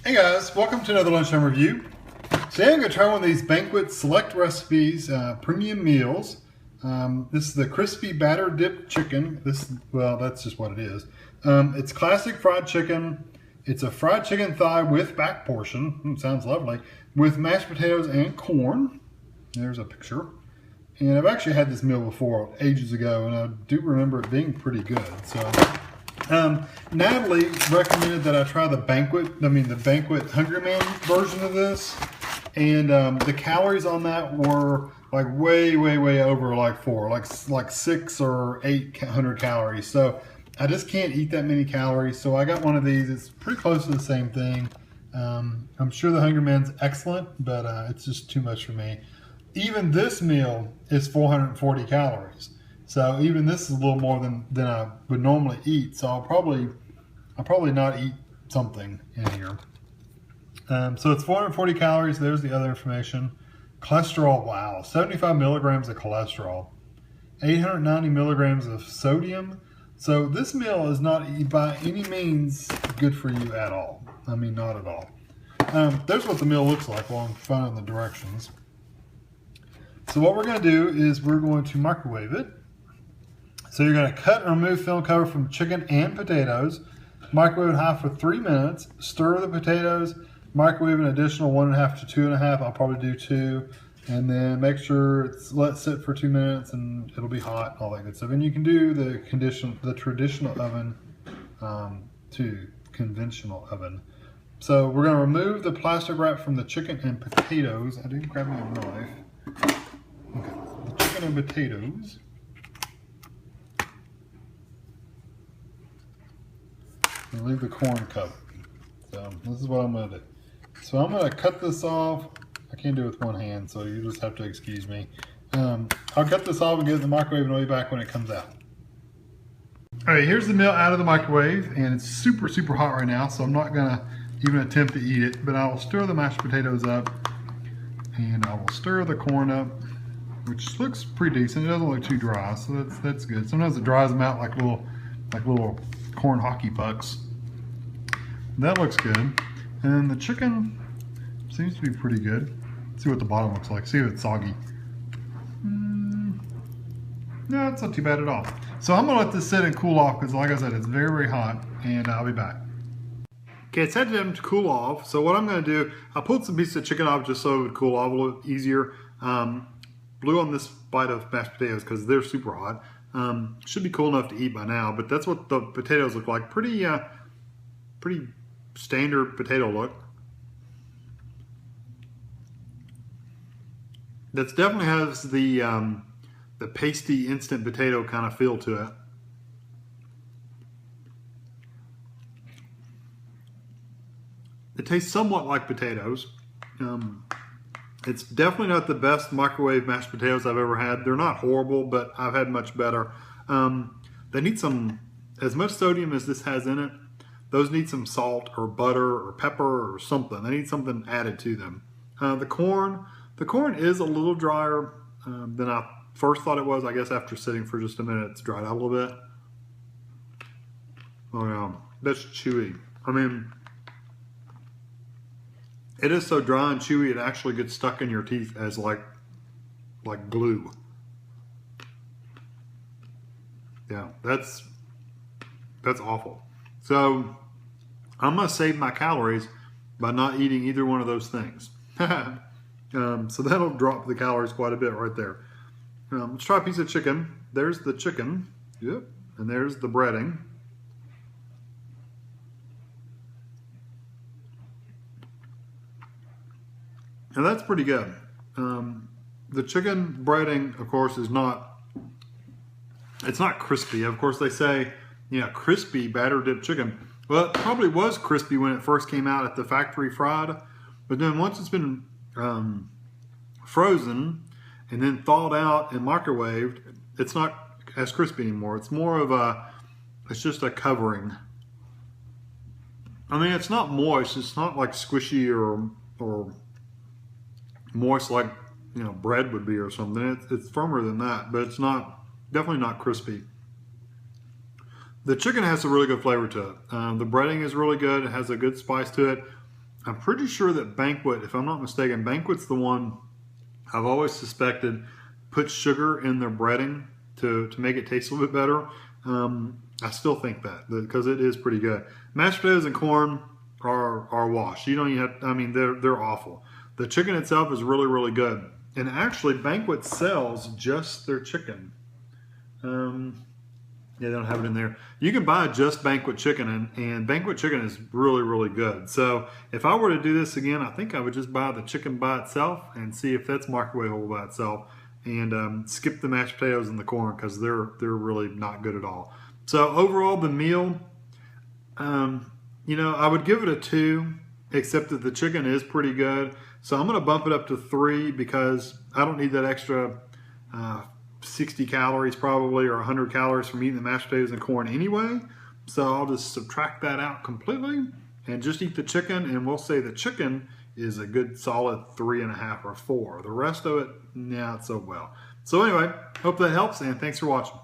Hey guys, welcome to another Lunchtime review. Today I'm going to try one of these Banquet Select Recipes premium meals. This is the crispy batter dipped chicken. Well, that's just what it is. It's classic fried chicken. It's a fried chicken thigh with back portion. Sounds lovely. With mashed potatoes and corn. There's a picture. And I've actually had this meal before ages ago, and I do remember it being pretty good. So. Natalie recommended that I try the Banquet Hungry Man version of this, and the calories on that were like way over like 600 or 800 calories. So I just can't eat that many calories. So I got one of these. It's pretty close to the same thing. I'm sure the Hungry Man's excellent, but it's just too much for me. Even this meal is 440 calories. So even this is a little more than I would normally eat. So I'll probably not eat something in here. So it's 440 calories. There's the other information. Cholesterol, wow, 75 milligrams of cholesterol, 890 milligrams of sodium. So this meal is not by any means good for you at all. I mean, not at all. There's what the meal looks like while I'm finding the directions. So what we're going to do is we're going to microwave it. So you're going to cut and remove film cover from chicken and potatoes. Microwave it high for 3 minutes. Stir the potatoes. Microwave an additional 1.5 to 2.5. I'll probably do 2. And then make sure let it sit for 2 minutes and it'll be hot and all that good stuff. And you can do the traditional oven to conventional oven. So we're going to remove the plastic wrap from the chicken and potatoes. I didn't grab my knife. Okay, the chicken and potatoes. And leave the corn covered. So this is what I'm going to do. So I'm going to cut this off. I can't do it with one hand, so you just have to excuse me. I'll cut this off and get it in the microwave, and I'll be back when it comes out. All right, here's the meal out of the microwave, and it's super hot right now, so I'm not going to even attempt to eat it, but I will stir the mashed potatoes up, and I will stir the corn up, which looks pretty decent. It doesn't look too dry, so that's good. Sometimes it dries them out like little corn hockey pucks. That looks good. And then the chicken seems to be pretty good. Let's see what the bottom looks like. See if it's soggy. No, it's not too bad at all. So I'm gonna let this sit and cool off because like I said, it's very hot, and I'll be back. Okay, it's had to cool off. So what I'm gonna do, I pulled some pieces of chicken off just so it would cool off a little easier. Blew on this bite of mashed potatoes because they're super hot. Should be cool enough to eat by now, but that's what the potatoes look like. Pretty standard potato look. That definitely has the pasty instant potato kind of feel to it. It tastes somewhat like potatoes. It's definitely not the best microwave mashed potatoes I've ever had. They're not horrible, but I've had much better. They need as much sodium as this has in it, those need some salt or butter or pepper or something. They need something added to them. The corn is a little drier than I first thought it was. I guess after sitting for just a minute, it's dried out a little bit. Oh yeah, that's chewy. I mean, it is so dry and chewy, it actually gets stuck in your teeth as like glue. Yeah, that's awful. So I'm gonna save my calories by not eating either one of those things. So that'll drop the calories quite a bit right there. Let's try a piece of chicken. There's the chicken. Yep. And there's the breading. And that's pretty good. The chicken breading, of course, it's not crispy. Of course, they say, crispy batter dipped chicken. Well, it probably was crispy when it first came out at the factory fried, but then once it's been frozen and then thawed out and microwaved, it's not as crispy anymore. It's more of it's just a covering. I mean, it's not moist. It's not like squishy or moist like bread would be or something. It's firmer than that, but it's definitely not crispy. The chicken has a really good flavor to it. The breading is really good. It has a good spice to it. I'm pretty sure that Banquet, if I'm not mistaken, Banquet's the one I've always suspected puts sugar in their breading to make it taste a little bit better. I still think that because it is pretty good. Mashed potatoes and corn are washed. You don't even have, I mean, they're awful. The chicken itself is really, really good. And actually, Banquet sells just their chicken. Yeah, they don't have it in there. You can buy just Banquet chicken, and Banquet chicken is really, really good. So if I were to do this again, I think I would just buy the chicken by itself and see if that's microwavable by itself, and skip the mashed potatoes and the corn because they're really not good at all. So overall, the meal, you know, I would give it a 2, except that the chicken is pretty good. So I'm going to bump it up to 3 because I don't need that extra 60 calories probably, or 100 calories from eating the mashed potatoes and corn anyway. So I'll just subtract that out completely and just eat the chicken, and we'll say the chicken is a good solid 3.5 or 4. The rest of it, not so well. So anyway, hope that helps, and thanks for watching.